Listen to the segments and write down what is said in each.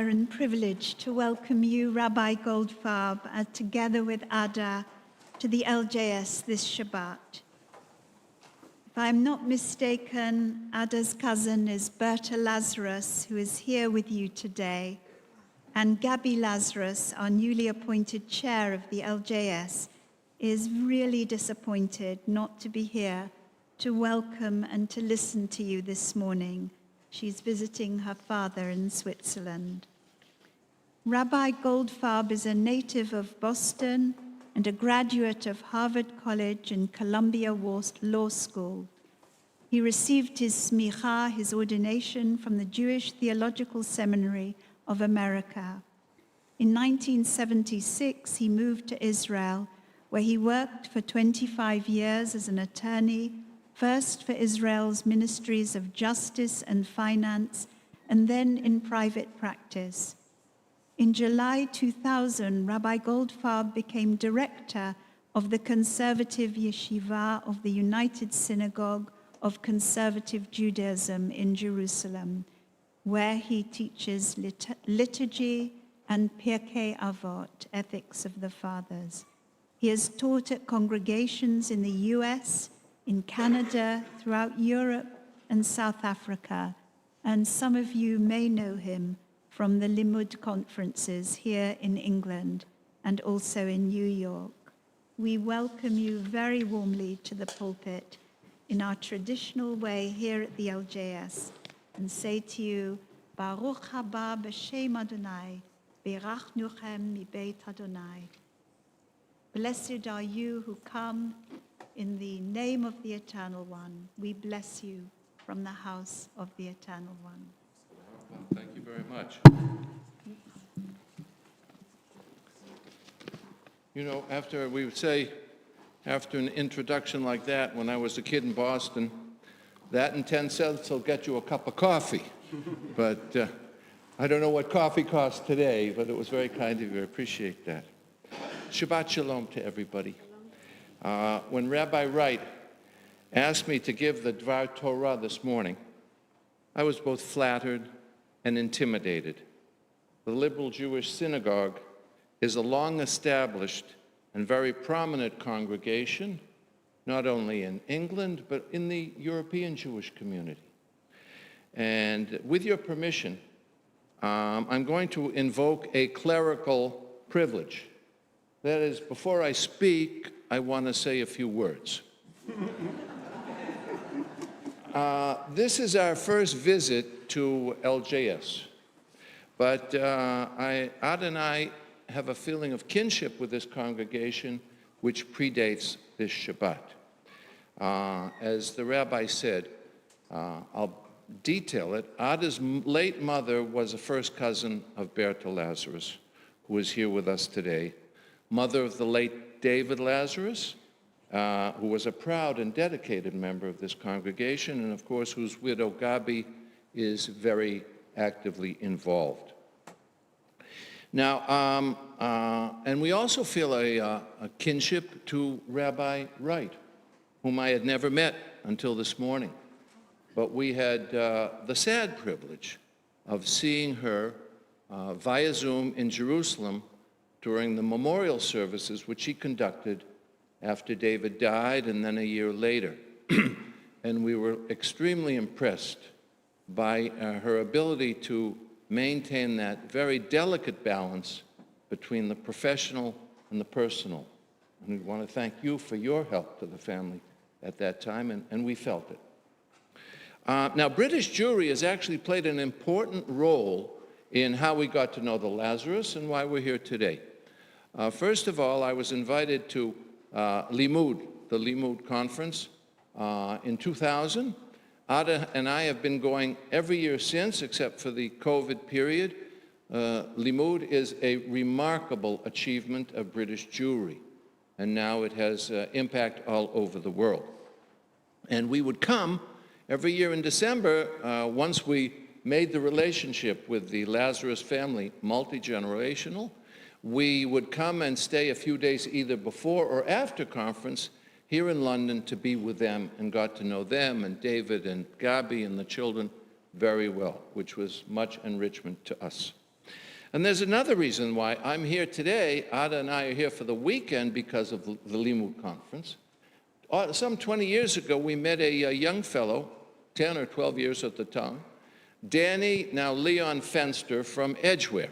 And privilege to welcome you, Rabbi Goldfarb, together with Ada, to the LJS this Shabbat. If I'm not mistaken, Ada's cousin is Berta Lazarus, who is here with you today, and Gabby Lazarus, our newly appointed chair of the LJS, is really disappointed not to be here to welcome and to listen to you this morning. She's visiting her father in Switzerland. Rabbi Goldfarb is a native of Boston and a graduate of Harvard College and Columbia Law School. He received his smicha, his ordination, from the Jewish Theological Seminary of America. In 1976, he moved to Israel, where he worked for 25 years as an attorney, first for Israel's ministries of justice and finance, and then in private practice. In July 2000, Rabbi Goldfarb became director of the Conservative Yeshiva of the United Synagogue of Conservative Judaism in Jerusalem, where he teaches liturgy and Pirkei Avot, ethics of the fathers. He has taught at congregations in the US, in Canada, throughout Europe and South Africa, and some of you may know him from the Limud conferences here in England and also in New York. We welcome you very warmly to the pulpit in our traditional way here at the LJS and say to you, Baruch haba b'shem Adonai, berachnuchem mibeit Adonai. Blessed are you who come in the name of the Eternal One. We bless you from the house of the Eternal One. Well, thank you very much. You know, after an introduction like that, when I was a kid in Boston, that and 10 cents will get you a cup of coffee. But I don't know what coffee costs today, but it was very kind of you. I appreciate that. Shabbat Shalom to everybody. When Rabbi Wright asked me to give the Dvar Torah this morning, I was both flattered and intimidated. The liberal Jewish synagogue is a long-established and very prominent congregation, not only in England, but in the European Jewish community. And with your permission, I'm going to invoke a clerical privilege. That is, before I speak, I want to say a few words. This is our first visit to LJS, but Ad and I have a feeling of kinship with this congregation which predates this Shabbat. As the rabbi said, I'll detail it. Ada's late mother was a first cousin of Berta Lazarus, who is here with us today, mother of the late David Lazarus, who was a proud and dedicated member of this congregation, and of course whose widow Gabi is very actively involved. Now, and we also feel a kinship to Rabbi Wright, whom I had never met until this morning. But we had the sad privilege of seeing her via Zoom in Jerusalem during the memorial services which she conducted after David died and then a year later. And we were extremely impressed by her ability to maintain that very delicate balance between the professional and the personal. And we want to thank you for your help to the family at that time, and we felt it. Now, British Jewry has actually played an important role in how we got to know the Lazarus and why we're here today. First of all, I was invited to Limud, the Limud conference, in 2000. Ada and I have been going every year since, except for the COVID period. Limud is a remarkable achievement of British Jewry, and now it has impact all over the world. And we would come every year in December, once we made the relationship with the Lazarus family multi-generational, we would come and stay a few days either before or after conference here in London to be with them and got to know them and David and Gabi and the children very well, which was much enrichment to us. And there's another reason why I'm here today. Ada and I are here for the weekend because of the Limud conference. Some 20 years ago, we met a young fellow, 10 or 12 years at the time, Danny, now Leon Fenster from Edgeware.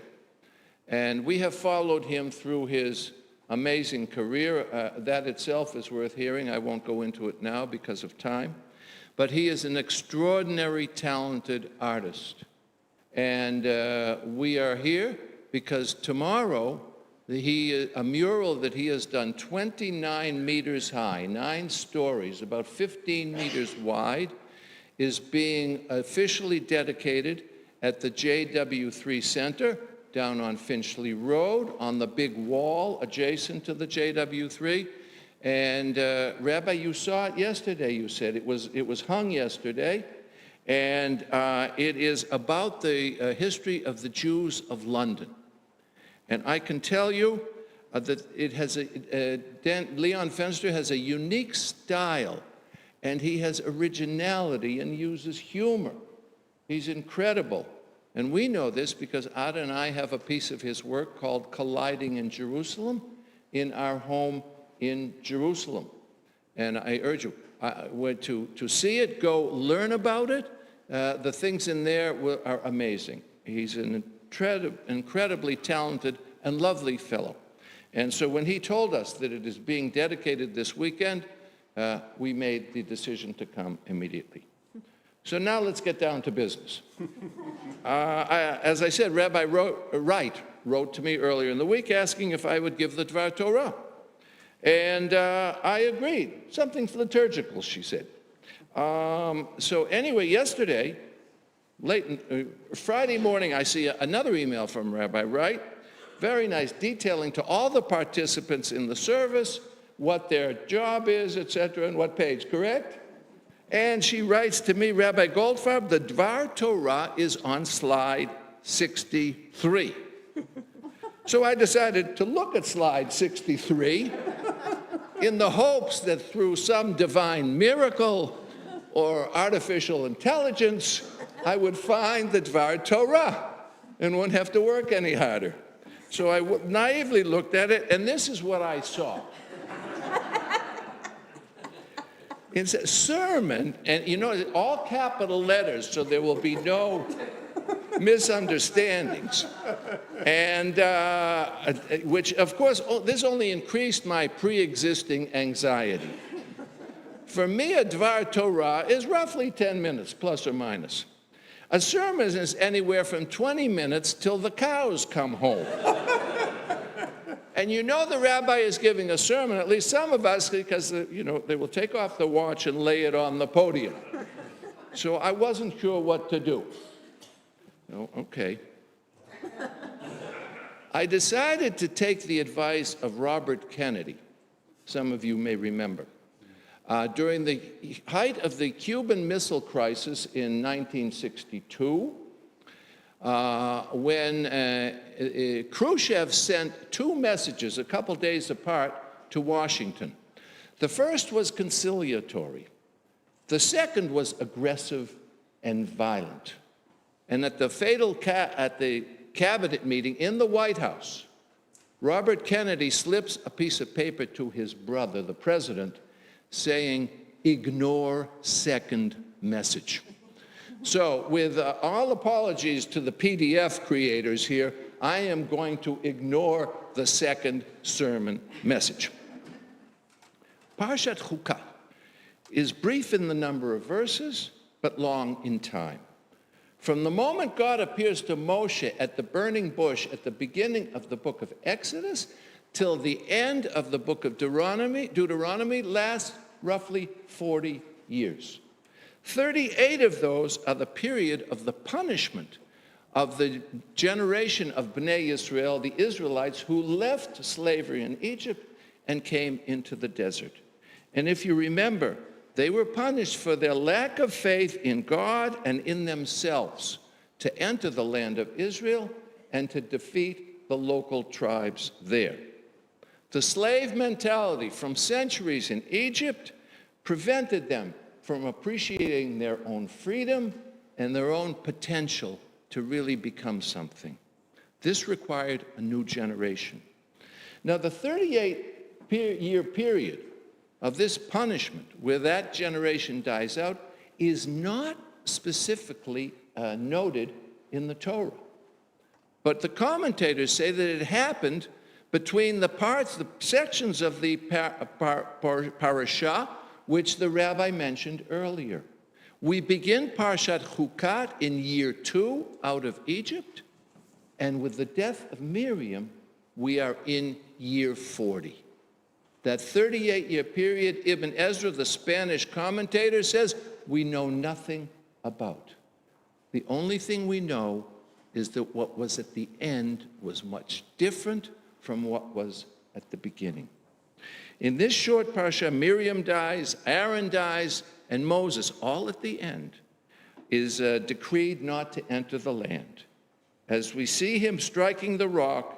And we have followed him through his amazing career. That itself is worth hearing. I won't go into it now because of time. But he is an extraordinary talented artist. And we are here because tomorrow, a mural that he has done 29 meters high, 9 stories, about 15 meters wide, is being officially dedicated at the JW3 Center down on Finchley Road on the big wall adjacent to the JW3. And Rabbi, you saw it yesterday, you said. It was hung yesterday. And it is about the history of the Jews of London. And I can tell you that it has Leon Fenster has a unique style, and he has originality and uses humor. He's incredible. And we know this because Ada and I have a piece of his work called Colliding in Jerusalem in our home in Jerusalem. And I urge you to see it, go learn about it. The things in there are amazing. He's an incredibly talented and lovely fellow. And so when he told us that it is being dedicated this weekend, we made the decision to come immediately. So now let's get down to business. As I said, Rabbi Wright wrote to me earlier in the week asking if I would give the Dvar Torah. And I agreed. Something liturgical, she said. So anyway, yesterday, Friday morning, I see another email from Rabbi Wright, very nice, detailing to all the participants in the service what their job is, etc., and what page, correct? And she writes to me, Rabbi Goldfarb, the Dvar Torah is on slide 63. So I decided to look at slide 63 in the hopes that through some divine miracle or artificial intelligence, I would find the Dvar Torah and wouldn't have to work any harder. So I naively looked at it, and this is what I saw. It's a sermon, and you know, all capital letters, so there will be no misunderstandings. And which, of course, this only increased my pre-existing anxiety. For me, a Dvar Torah is roughly 10 minutes, plus or minus. A sermon is anywhere from 20 minutes till the cows come home. And you know the rabbi is giving a sermon, at least some of us, because you know, they will take off the watch and lay it on the podium. So I wasn't sure what to do. Oh, okay. I decided to take the advice of Robert Kennedy. Some of you may remember. During the height of the Cuban Missile Crisis in 1962, when Khrushchev sent 2 messages a couple days apart to Washington. The first was conciliatory. The second was aggressive and violent. And at the cabinet meeting in the White House, Robert Kennedy slips a piece of paper to his brother, the president, saying, ignore second message. So with all apologies to the PDF creators here, I am going to ignore the second sermon message. Parshat Chukat is brief in the number of verses, but long in time. From the moment God appears to Moshe at the burning bush at the beginning of the book of Exodus till the end of the book of Deuteronomy lasts roughly 40 years. 38 of those are the period of the punishment of the generation of Bnei Yisrael, the Israelites, who left slavery in Egypt and came into the desert. And if you remember, they were punished for their lack of faith in God and in themselves to enter the land of Israel and to defeat the local tribes there. The slave mentality from centuries in Egypt prevented them from appreciating their own freedom and their own potential to really become something. This required a new generation. Now, the 38-year period of this punishment, where that generation dies out, is not specifically noted in the Torah. But the commentators say that it happened between the sections of the parasha, which the rabbi mentioned earlier. We begin Parshat Chukat in year 2 out of Egypt, and with the death of Miriam, we are in year 40. That 38-year period, Ibn Ezra, the Spanish commentator, says we know nothing about. The only thing we know is that what was at the end was much different from what was at the beginning. In this short parsha, Miriam dies, Aaron dies, and Moses, all at the end, is decreed not to enter the land. As we see him striking the rock,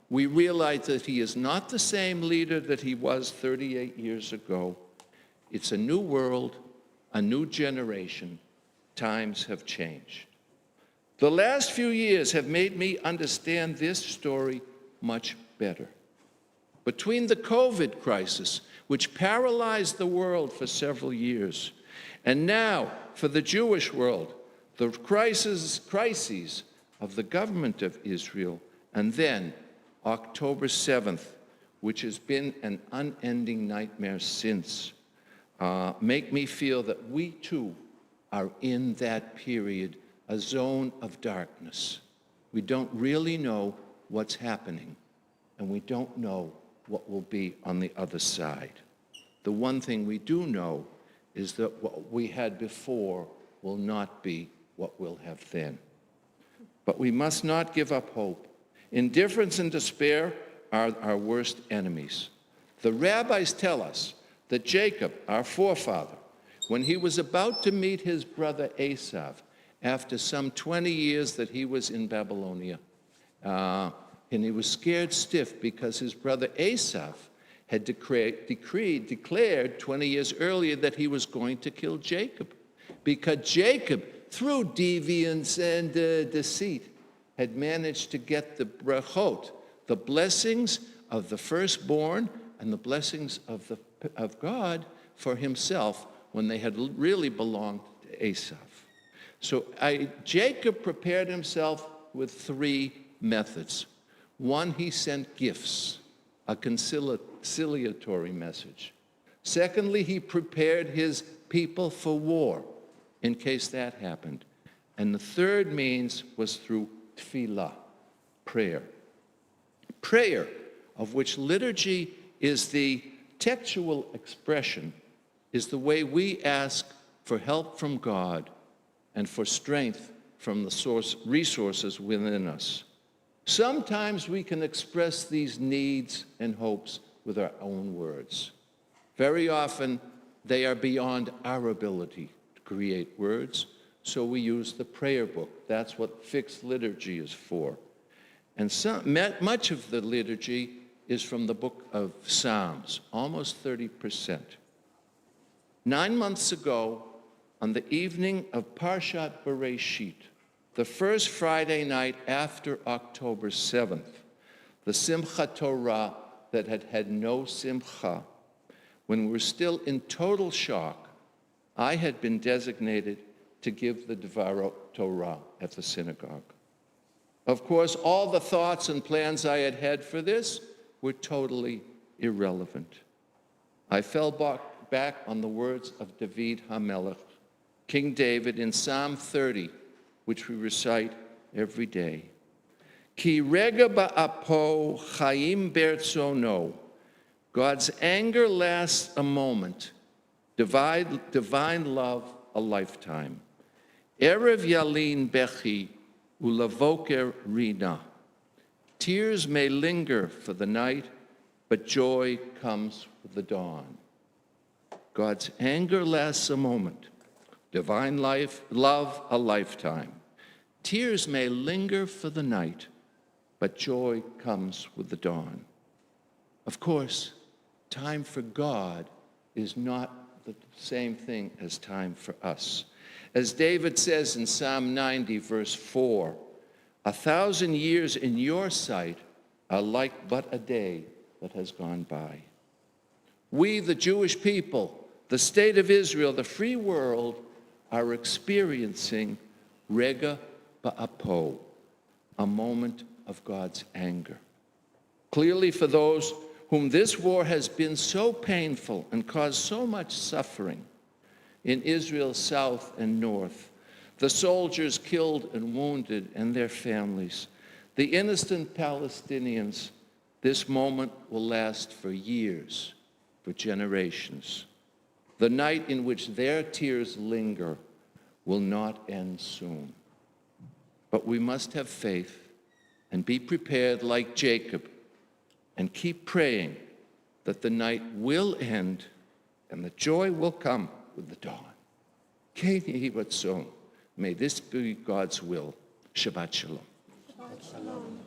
we realize that he is not the same leader that he was 38 years ago. It's a new world, a new generation. Times have changed. The last few years have made me understand this story much better. Between the COVID crisis, which paralyzed the world for several years, and now for the Jewish world, the crises of the government of Israel, and then October 7th, which has been an unending nightmare since, make me feel that we too are in that period, a zone of darkness. We don't really know what's happening, and we don't know what will be on the other side. The one thing we do know is that what we had before will not be what we'll have then. But we must not give up hope. Indifference and despair are our worst enemies. The rabbis tell us that Jacob, our forefather, when he was about to meet his brother Esau, after some 20 years that he was in Babylonia, and he was scared stiff because his brother Esau had declared 20 years earlier that he was going to kill Jacob, because Jacob, through deviance and deceit, had managed to get the brachot, the blessings of the firstborn and the blessings of God for himself when they had really belonged to Esau. So Jacob prepared himself with 3 methods. One, he sent gifts, a conciliatory message. Secondly, he prepared his people for war, in case that happened. And the third means was through tefillah, prayer. Prayer, of which liturgy is the textual expression, is the way we ask for help from God and for strength from the resources within us. Sometimes we can express these needs and hopes with our own words. Very often, they are beyond our ability to create words, so we use the prayer book. That's what fixed liturgy is for. And much of the liturgy is from the book of Psalms, almost 30%. 9 months ago, on the evening of Parshat Bereshit, the first Friday night after October 7th, the Simchat Torah that had had no simcha, when we were still in total shock, I had been designated to give the Dvar Torah at the synagogue. Of course, all the thoughts and plans I had had for this were totally irrelevant. I fell back on the words of David HaMelech, King David, in Psalm 30, which we recite every day. Ki rega ba'apo chayim bertzono. God's anger lasts a moment, divine love a lifetime. Erev yalin bechi ulavoker rina. Tears may linger for the night, but joy comes with the dawn. God's anger lasts a moment, divine love a lifetime. Tears may linger for the night, but joy comes with the dawn. Of course, time for God is not the same thing as time for us. As David says in Psalm 90, verse 4, 1,000 years in your sight are like but a day that has gone by. We, the Jewish people, the state of Israel, the free world, are experiencing rega ba'apo, a moment of God's anger. Clearly, for those whom this war has been so painful and caused so much suffering in Israel's south and north, the soldiers killed and wounded and their families, the innocent Palestinians, this moment will last for years, for generations. The night in which their tears linger will not end soon. But we must have faith and be prepared like Jacob and keep praying that the night will end and the joy will come with the dawn. Ken Yehi Ratzon. May this be God's will. Shabbat Shalom. Shabbat Shalom.